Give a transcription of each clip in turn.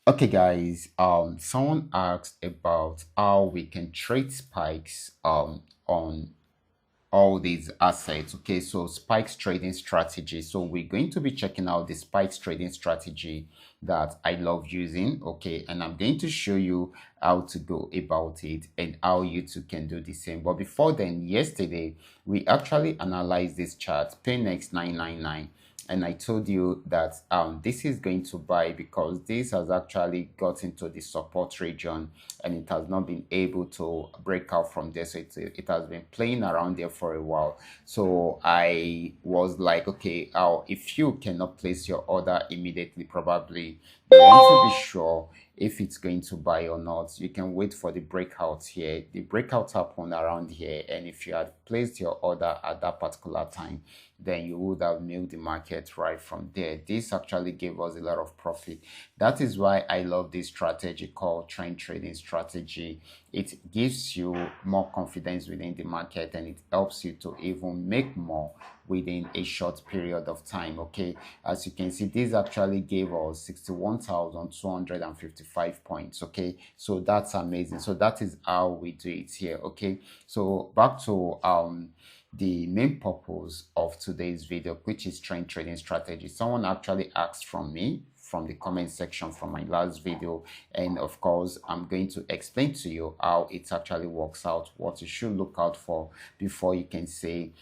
Okay, guys. Someone asked about how we can trade spikes on all these assets. Okay, so spikes trading strategy. So we're going to be checking out the spikes trading strategy that I love using. Okay, and I'm going to show you how to go about it and how you too can do the same. But before then, yesterday we actually analyzed this chart, PNX 999, and I told you that this is going to buy because this has actually got into the support region and it has not been able to break out from there. So it has been playing around there for a while. So I was like, okay, if you cannot place your order immediately, probably you want to be sure if it's going to buy or not. You can wait for the breakout here. The breakout happened around here, and if you had placed your order at that particular time, then you would have milked the market right from there. This actually gave us a lot of profit. That is why I love this strategy called trend trading strategy. It gives you more confidence within the market and it helps you to even make more within a short period of time. Okay, as you can see, this actually gave us 61,255 points. Okay, so that's amazing. So that is how we do it here. Okay, so back to the main purpose of today's video, which is trend trading strategy. Someone actually asked from me from the comment section from my last video, and of course I'm going to explain to you how it actually works out, what you should look out for before you can say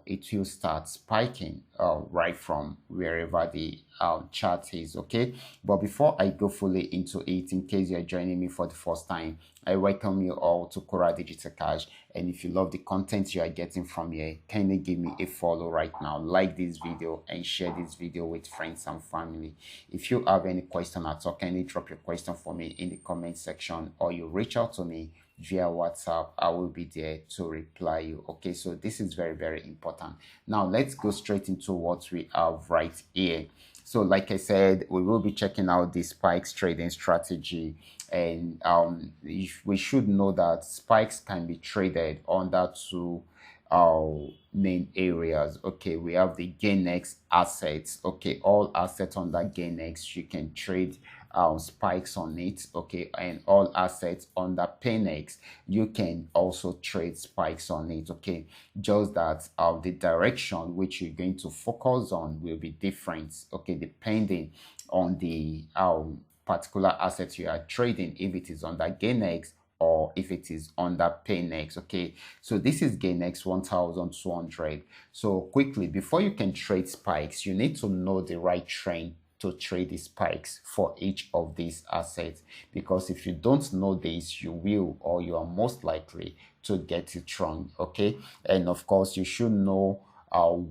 it will start spiking right from wherever the chart is. Okay, but before I go fully into it, in case you're joining me for the first time, I welcome you all to Qora Digital Cash. And if you love the content you are getting from here, kindly give me a follow right now, like this video and share this video with friends and family. If you have any question at all, kindly drop your question for me in the comment section, or you reach out to me via WhatsApp. I will be there to reply you. Okay, so this is very, very important. Now let's go straight into what we have right here. So like I said, we will be checking out the spikes trading strategy, and we should know that spikes can be traded under two main areas. Okay, we have the GainX assets. Okay, all assets under GainX, you can trade spikes on it. Okay, and all assets under PNX, you can also trade spikes on it. Okay, just that the direction which you're going to focus on will be different. Okay, depending on the particular asset you are trading, if it is under GainX or if it is under PayNext. Okay, so this is GainX 1200. So quickly, before you can trade spikes, you need to know the right trend to trade the spikes for each of these assets, because if you don't know this, you will, or you are most likely to get it wrong. Okay, and of course you should know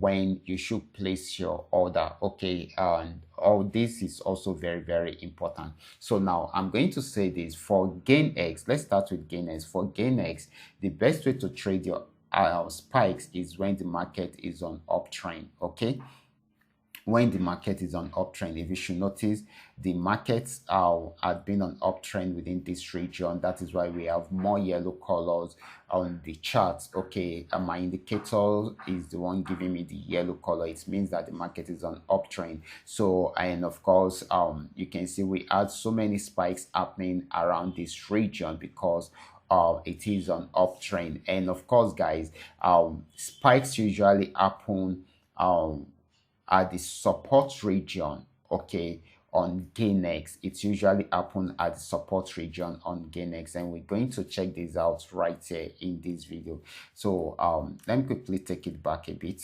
when you should place your order. Okay, and all this is also very, very important. So now I'm going to say this for GainX. Let's start with GainX. For GainX, the best way to trade your spikes is when the market is on uptrend. Okay, when the market is on uptrend, if you should notice, the markets have been on uptrend within this region. That is why we have more yellow colors on the charts. Okay, and my indicator is the one giving me the yellow color. It means that the market is on uptrend. So, and of course, you can see we had so many spikes happening around this region because it is on uptrend. And of course, guys, spikes usually happen at the support region. Okay, on GainX, it usually happen at the support region on GainX, and we're going to check this out right here in this video. So let me quickly take it back a bit.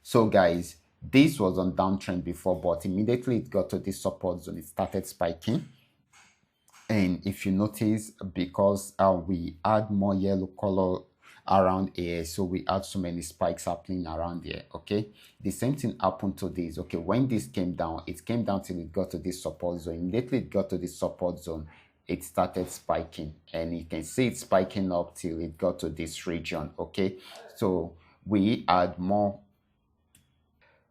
So guys, this was on downtrend before, but immediately it got to this support zone, it started spiking. And if you notice, because we add more yellow color around here, so we had so many spikes happening around here. Okay, the same thing happened to this. Okay, when this came down, it came down till it got to this support zone. Immediately it got to this support zone, it started spiking, and you can see it spiking up till it got to this region. Okay, so we add more.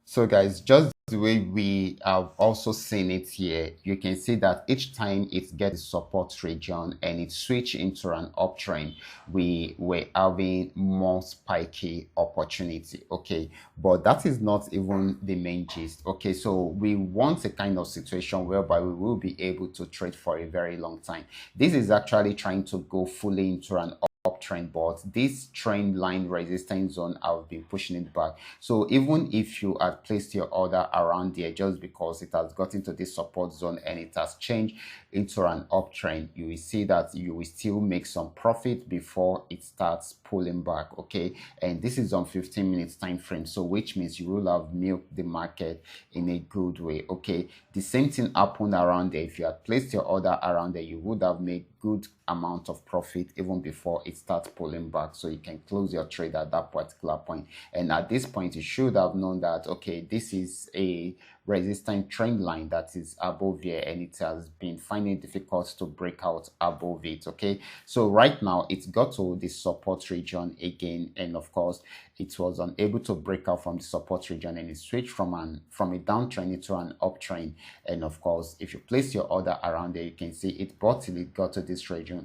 So guys, just the way we have also seen it here, you can see that each time it gets support region and it switch into an uptrend, we were having more spiky opportunity. Okay, but that is not even the main gist. Okay, so we want a kind of situation whereby we will be able to trade for a very long time. This is actually trying to go fully into an uptrend, but this trend line resistance zone, I've been pushing it back. So even if you had placed your order around there, just because it has gotten to this support zone and it has changed into an uptrend, you will see that you will still make some profit before it starts pulling back. Okay, and this is on 15 minutes time frame, so which means you will have milked the market in a good way. Okay, the same thing happened around there. If you had placed your order around there, you would have made good amount of profit even before it starts pulling back, so you can close your trade at that particular point. And at this point, you should have known that, okay, this is a resistant trend line that is above here, and it has been finding it difficult to break out above it. Okay, so right now it's got to the support region again, and of course it was unable to break out from the support region, and it switched from a downtrend into an uptrend. And of course, if you place your order around there, you can see it bought till it got to this region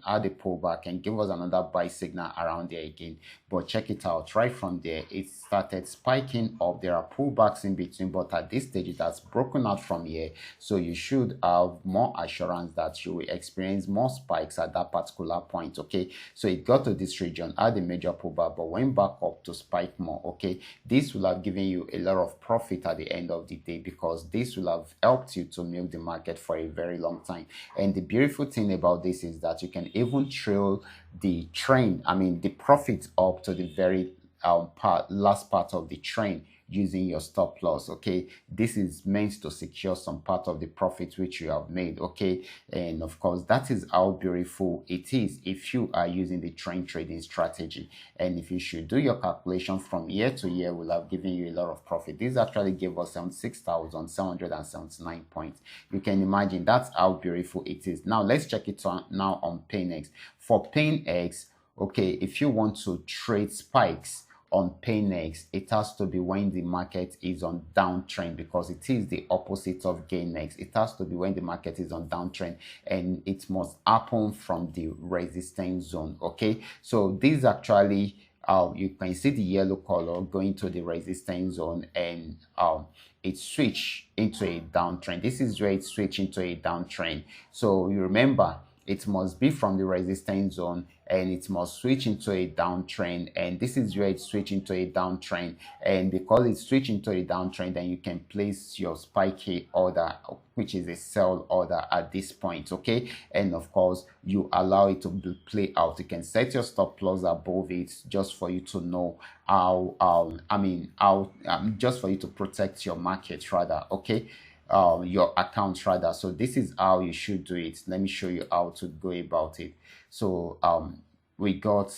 had a pullback and give us another buy signal around there again. But check it out, right from there it started spiking up. There are pullbacks in between, but at this stage it has broken out from here, so you should have more assurance that you will experience more spikes at that particular point. Okay, so it got to this region, had a major pullback, but went back up to spike more. Okay, this will have given you a lot of profit at the end of the day, because this will have helped you to milk the market for a very long time. And the beautiful thing about this is that you can even trail the trend, the profit up to the very last part of the trend using your stop loss. Okay, this is meant to secure some part of the profit which you have made. Okay, and of course that is how beautiful it is if you are using the trend trading strategy. And if you should do your calculation from year to year, will have given you a lot of profit. This actually gave us 76,779 points. You can imagine that's how beautiful it is. Now let's check it now on PainX. For PainX, okay, if you want to trade spikes on PainX, it has to be when the market is on downtrend, because it is the opposite of GainX. It has to be when the market is on downtrend, and it must happen from the resistance zone. Okay, so this actually you can see the yellow color going to the resistance zone, and it switched into a downtrend. This is where it switched into a downtrend. So you remember, it must be from the resistance zone and it must switch into a downtrend, and this is where it switch into a downtrend. And because it switch into a downtrend, then you can place your spiky order, which is a sell order at this point. Okay, and of course you allow it to play out. You can set your stop loss above it, just for you to know how just for you to protect your market rather. Okay, your account rather. So this is how you should do it. Let me show you how to go about it. So we got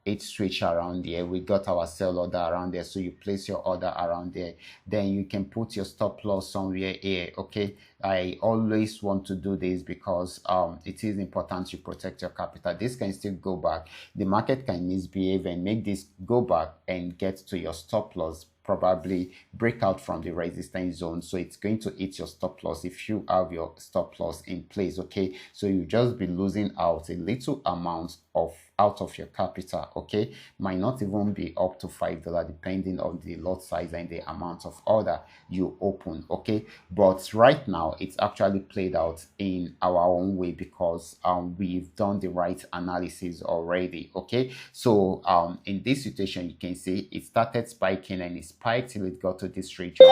it switch around here, we got our sell order around there, so you place your order around there, then you can put your stop loss somewhere here. Okay, I always want to do this because it is important you protect your capital. This can still go back, the market can misbehave and make this go back and get to your stop loss, probably break out from the resistance zone, so it's going to hit your stop loss if you have your stop loss in place. Okay, so you just be losing out a little amount of out of your capital. Okay, might not even be up to $5 depending on the lot size and the amount of order you open. Okay, but right now it's actually played out in our own way because we've done the right analysis already. Okay, so in this situation you can see it started spiking and it spiked till it got to this region,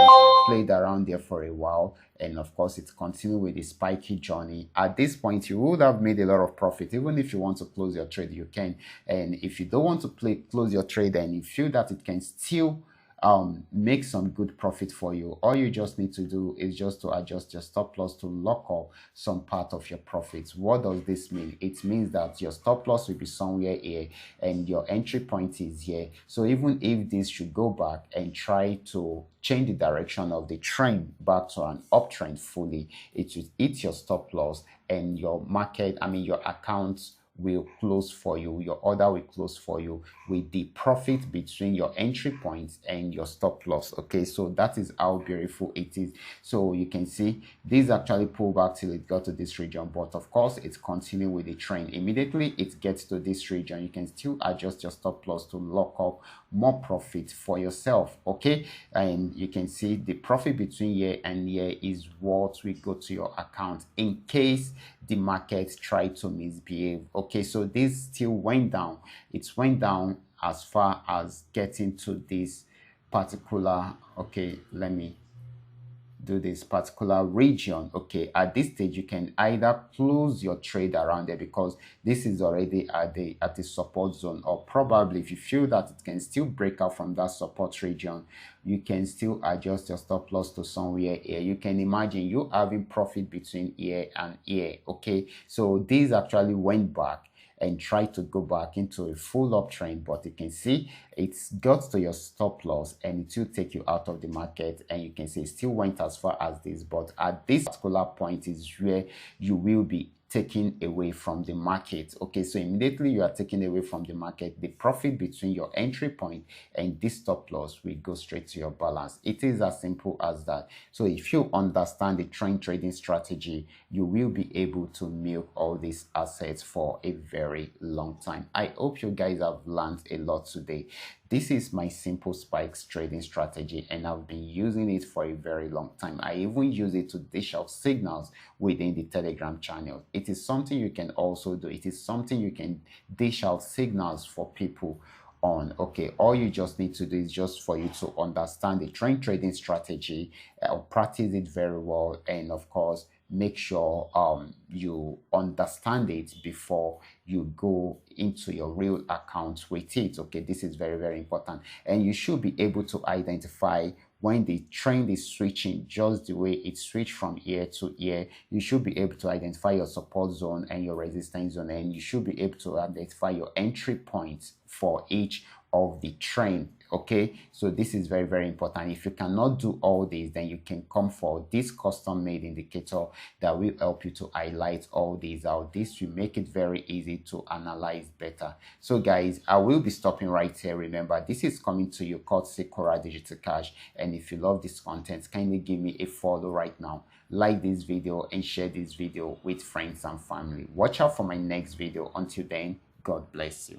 played around there for a while, and of course it continued with the spiky journey. At this point you would have made a lot of profit. Even if you want to close your trade, you can. And if you don't want to close your trade and you feel that it can still make some good profit for you, all you just need to do is just to adjust your stop loss to lock up some part of your profits. What does this mean? It means that your stop loss will be somewhere here and your entry point is here. So even if this should go back and try to change the direction of the trend back to an uptrend fully, it will hit your stop loss and your market, your account will close for you, your order will close for you with the profit between your entry points and your stop loss. Okay, so that is how beautiful it is. So you can see this actually pulled back till it got to this region, but of course it's continuing with the trend. Immediately it gets to this region, you can still adjust your stop loss to lock up more profit for yourself. Okay, and you can see the profit between here and here is what will go to your account in case the market try to misbehave. Okay, so this still went down. It went down as far as getting to this particular, okay, let me do this particular region. Okay, at this stage you can either close your trade around there because this is already at the support zone, or probably if you feel that it can still break out from that support region, you can still adjust your stop loss to somewhere here. You can imagine you having profit between here and here. Okay, so this actually went back and try to go back into a full uptrend, but you can see it's got to your stop loss and it will take you out of the market, and you can see it still went as far as this, but at this particular point is where you will be taken away from the market. Okay, so immediately you are taken away from the market, the profit between your entry point and this stop loss will go straight to your balance. It is as simple as that. So if you understand the trend trading strategy, you will be able to milk all these assets for a very long time. I hope you guys have learned a lot today. This is my simple spikes trading strategy, and I've been using it for a very long time. I even use it to dish out signals within the Telegram channel. It is something you can also do. It is something you can dish out signals for people on. Okay, all you just need to do is just for you to understand the trend trading strategy, practice it very well, and of course make sure you understand it before you go into your real account with it. Okay, this is very, very important, and you should be able to identify when the trend is switching just the way it switched from here to here. You should be able to identify your support zone and your resistance zone, and you should be able to identify your entry points for each of the trend. Okay, so this is very, very important. If you cannot do all this, then you can come for this custom made indicator that will help you to highlight all these out. This will make it very easy to analyze better. So guys, I will be stopping right here. Remember, this is coming to you courtesy Qora Digital Cash, and if you love this content, kindly give me a follow right now, like this video, and share this video with friends and family. Watch out for my next video. Until then, God bless you.